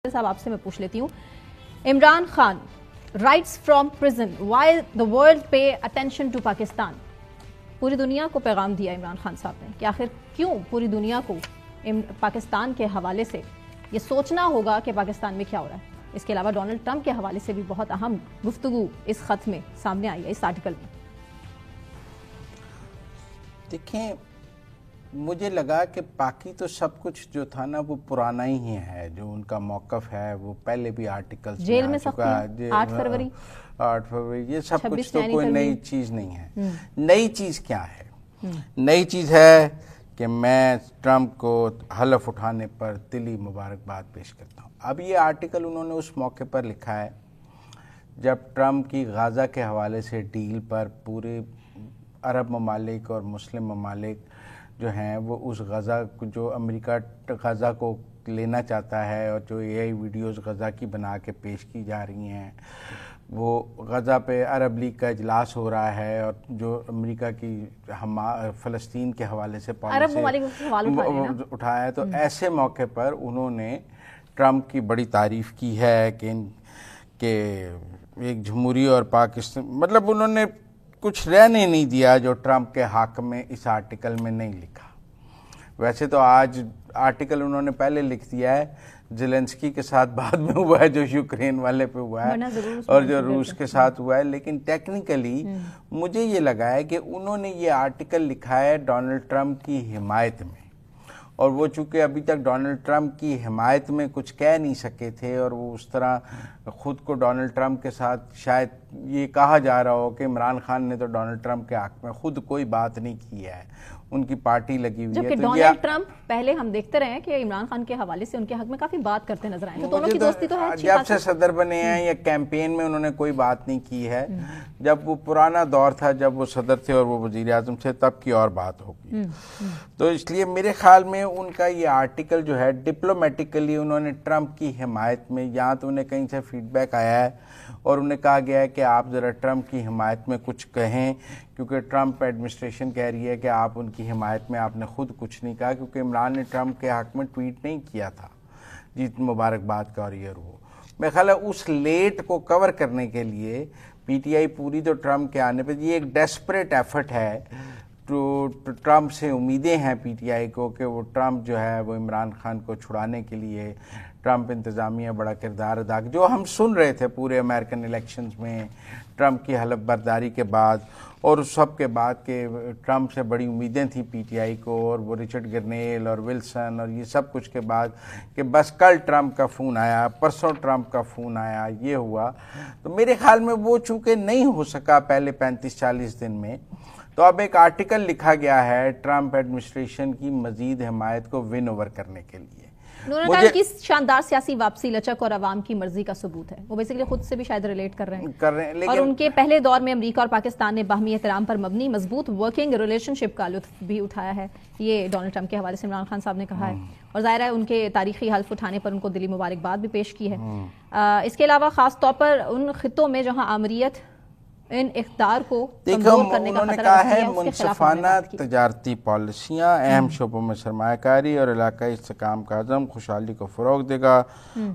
साहब आपसे मैं पूछ लेती हूँ, Imran Khan writes from prison, why the world pay attention to Pakistan. पूरी दुनिया को पैगाम दिया इमरान खान साहब ने कि आखिर क्यों पूरी दुनिया को पाकिस्तान के हवाले से ये सोचना होगा कि पाकिस्तान में क्या हो रहा है। इसके अलावा डोनाल्ड ट्रंप के हवाले से भी बहुत अहम गुफ्तगू इस खत में सामने आई है, इस आर्टिकल में। देखें, मुझे लगा कि बाकी तो सब कुछ जो था ना वो पुराना ही है, जो उनका मौकफ है वो पहले भी आर्टिकल्स जेल में चुका है 8 फरवरी ये सब कुछ तो कोई नई चीज नहीं है। नई चीज क्या है? नई चीज है कि मैं ट्रंप को हलफ उठाने पर दिली मुबारकबाद पेश करता हूँ। अब ये आर्टिकल उन्होंने उस मौके पर लिखा है जब ट्रंप की गाजा के हवाले से डील पर पूरे अरब ममालिक और मुस्लिम ममालिक जो हैं वो उस गज़ा जो अमेरिका गज़ा को लेना चाहता है और जो एआई वीडियोस गज़ा की बना के पेश की जा रही हैं, वो गज़ा पे अरब लीग का इजलास हो रहा है और जो अमेरिका की फ़लस्तीन के हवाले से पॉलिसी उठाया है, तो ऐसे मौके पर उन्होंने ट्रंप की बड़ी तारीफ़ की है कि एक जमहूरी और पाकिस्तान, मतलब उन्होंने कुछ रहने नहीं दिया जो ट्रंप के हक में इस आर्टिकल में नहीं लिखा। वैसे तो आज आर्टिकल उन्होंने पहले लिख दिया है, ज़ेलेंस्की के साथ बाद में हुआ है, जो यूक्रेन वाले पे हुआ है और जो रूस के साथ हुआ है, लेकिन टेक्निकली मुझे ये लगा है कि उन्होंने ये आर्टिकल लिखा है डोनाल्ड ट्रंप की हिमायत में, और वो चूँकि अभी तक डोनाल्ड ट्रंप की हिमायत में कुछ कह नहीं सके थे और वो उस तरह ख़ुद को डोनाल्ड ट्रंप के साथ, शायद ये कहा जा रहा हो कि इमरान खान ने तो डोनाल्ड ट्रंप के हक़ में ख़ुद कोई बात नहीं की है, उनकी पार्टी लगी हुई है। जबकि डोनाल्ड ट्रंप पहले हम देखते रहे कि इमरान खान के हवाले से उनके हक में काफी बात करते नजर आए, तो दोनों की दोस्ती तो है। जब से सदर बने हैं या कैंपेन में उन्होंने कोई बात नहीं की है। जब वो पुराना दौर था, जब वो सदर थे और वो वजीर आज़म थे, तब की और बात होगी। तो इसलिए मेरे ख्याल में उनका ये आर्टिकल जो है डिप्लोमेटिकली उन्होंने ट्रंप की हिमायत में, यहाँ तो उन्हें कहीं से फीडबैक आया है और उन्हें कहा गया है कि आप ज़रा ट्रंप की हिमायत में कुछ कहें, क्योंकि ट्रंप एडमिनिस्ट्रेशन कह रही है कि आप उनकी हिमायत में आपने खुद कुछ नहीं कहा, क्योंकि इमरान ने ट्रंप के हक़ में ट्वीट नहीं किया था जीत मुबारकबाद का और ईयर हो। मेरा ख्याल है उस लेट को कवर करने के लिए पीटीआई पूरी तो ट्रंप के आने पर, ये एक डेस्परेट एफर्ट है। तो ट्रंप से उम्मीदें हैं पीटीआई को कि वो ट्रंप जो है वो इमरान खान को छुड़ाने के लिए ट्रंप इंतज़ामिया बड़ा किरदार अदा, जो हम सुन रहे थे पूरे अमेरिकन इलेक्शंस में ट्रंप की हलफ बर्दारी के बाद और उस सब के बाद के ट्रंप से बड़ी उम्मीदें थी पीटीआई को, और वो रिचर्ड गर्नेल और विल्सन और ये सब कुछ के बाद कि बस कल ट्रंप का फ़ोन आया, परसों ट्रंप का फ़ोन आया, ये हुआ। तो मेरे ख्याल में वो चूँकि नहीं हो सका पहले 35-40 दिन में, तो अब एक आर्टिकल लिखा गया है ट्रंप एडमिनिस्ट्रेशन की मजीद हिमायत को विन ओवर करने के लिए। उन्होंने कहा कि शानदार सियासी वापसी लचक और अवाम की मर्जी का सबूत है। वो बेसिकली खुद से भी शायद रिलेट कर रहे हैं लेकिन और उनके पहले दौर में अमेरिका और पाकिस्तान ने बाहमी एहतराम पर मबनी मजबूत वर्किंग रिलेशनशिप का लुत्फ भी उठाया है, ये डोनाल्ड ट्रंप के हवाले से इमरान खान साहब ने कहा है, और जाहिर है उनके तारीखी हल्फ उठाने पर उनको दिली मुबारकबाद भी पेश की है। इसके अलावा खास तौर पर उन खितों में जहाँ आमरीत इन इख्तियार को कमजोर करने का खतरा है, मुनसिफाना तजारती पॉलिसियाँ अहम शोबों में सरमायाकारी और इलाकाई इस्तेहकाम का अज़म खुशहाली को फ़रोग़ देगा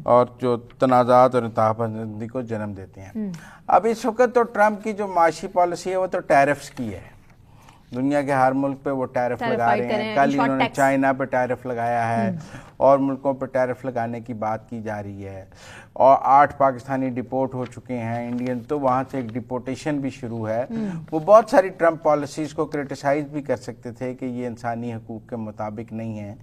और जो तनाज़ात और इंतहापसंदी को जन्म देते हैं। अब इस वक्त तो ट्रंप की जो माशी पॉलिसी है वो तो टैरिफ्स की है, दुनिया के हर मुल्क पे वो टैरिफ लगा रहे हैं। कल इन्होंने चाइना पे टैरिफ लगाया है और मुल्कों पे टैरिफ लगाने की बात की जा रही है, और 8 पाकिस्तानी डिपोर्ट हो चुके हैं इंडियन, तो वहाँ से एक डिपोर्टेशन भी शुरू है। वो बहुत सारी ट्रंप पॉलिसीज़ को क्रिटिसाइज भी कर सकते थे कि ये इंसानी हकूक़ के मुताबिक नहीं है,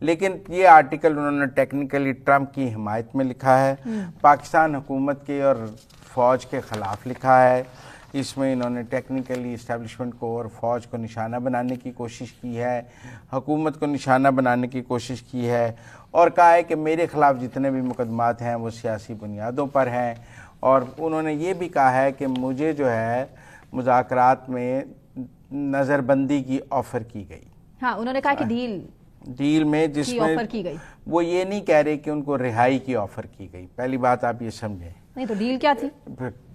लेकिन ये आर्टिकल उन्होंने टेक्निकली ट्रंप की हिमायत में लिखा है, पाकिस्तान हुकूमत के और फ़ौज के ख़िलाफ़ लिखा है। इसमें इन्होंने टेक्निकली इस्टेब्लिशमेंट को और फ़ौज को निशाना बनाने की कोशिश की है, हुकूमत को निशाना बनाने की कोशिश की है, और कहा है कि मेरे ख़िलाफ़ जितने भी मुकदमात हैं वो सियासी बुनियादों पर हैं, और उन्होंने ये भी कहा है कि मुझे जो है मुज़ाकरात में नज़रबंदी की ऑफ़र की गई। हाँ, उन्होंने कहा कि डील में जिसमें ऑफर की गई, वो ये नहीं कह रहे कि उनको रिहाई की ऑफ़र की गई। पहली बात आप ये समझें, नहीं तो डील क्या थी?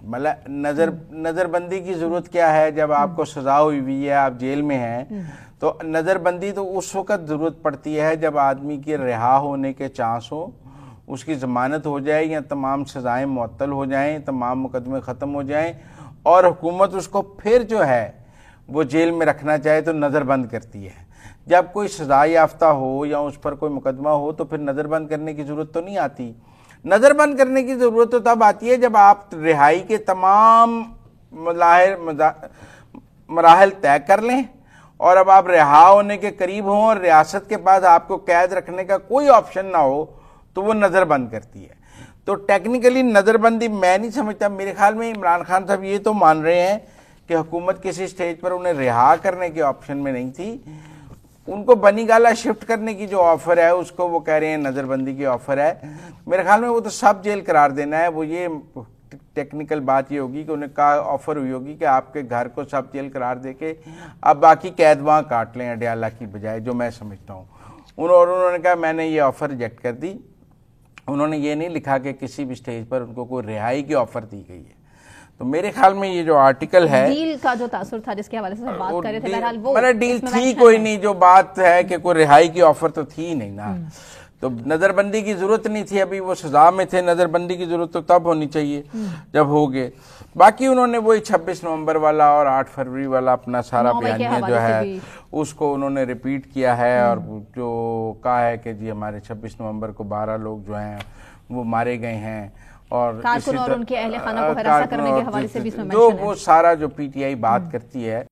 मतलब नज़रबंदी की ज़रूरत क्या है जब आपको सज़ा हुई हुई है, आप जेल में हैं, तो नज़रबंदी तो उस वक़्त ज़रूरत पड़ती है जब आदमी के रिहा होने के चांस हो اس کی ضمانت ہو جائے یا تمام سزائیں معطل ہو جائیں، تمام مقدمے ختم ہو جائیں، اور حکومت اس کو پھر جو ہے وہ جیل میں رکھنا چاہے تو نظر بند کرتی ہے۔ جب کوئی سزا یافتہ ہو یا اس پر کوئی مقدمہ ہو تو پھر نظر بند کرنے کی ضرورت تو نہیں آتی۔ نظر بند کرنے کی ضرورت تو تب آتی ہے جب آپ رہائی کے تمام مراحل طے کر لیں، اور اب آپ رہا ہونے کے قریب ہوں اور ریاست کے پاس آپ کو قید رکھنے کا کوئی آپشن نہ ہو تو وہ نظر بند کرتی ہے۔ تو ٹیکنیکلی نظر بندی میں نہیں سمجھتا، میرے خیال میں عمران خان صاحب یہ تو مان رہے ہیں کہ حکومت کسی سٹیج پر انہیں رہا کرنے کے آپشن میں نہیں تھی، ان کو بنی گالا شفٹ کرنے کی جو آفر ہے اس کو وہ کہہ رہے ہیں نظر بندی کی آفر ہے۔ میرے خیال میں وہ تو سب جیل قرار دینا ہے، وہ یہ ٹیکنیکل بات یہ ہوگی کہ انہیں کہا آفر ہوئی ہوگی کہ آپ کے گھر کو سب جیل قرار دے کے اب باقی قید وہاں کاٹ لیں اڈیالہ کی بجائے، جو میں سمجھتا ہوں۔ اور انہوں نے کہا میں نے یہ آفر ریجیکٹ کر دی۔ انہوں نے یہ نہیں لکھا کہ کسی بھی سٹیج پر ان کو کوئی رہائی کی آفر دی گئی ہے۔ تو میرے خیال میں یہ جو آرٹیکل ہے، ڈیل کا جو تاثر تھا جس کے حوالے سے بات کر رہے تھے، بہرحال وہ ڈیل تھی کوئی نہیں، جو بات ہے کہ کوئی رہائی کی آفر تو تھی نہیں نا، تو نظر بندی کی ضرورت نہیں تھی، ابھی وہ سزا میں تھے، نظر بندی کی ضرورت تو تب ہونی چاہیے جب ہوگے۔ باقی انہوں نے وہی 26 نومبر والا اور 8 فروری والا اپنا سارا بیانیہ جو ہے اس کو انہوں نے ریپیٹ کیا ہے، اور جو کہا ہے کہ جی ہمارے 26 نومبر کو 12 لوگ جو ہیں وہ مارے گئے ہیں، اور کارکن اور ان کے اہل خانہ کو ہراساں کرنے کے حوالے سے بھی اس میں جو وہ سارا جو پی ٹی آئی بات کرتی ہے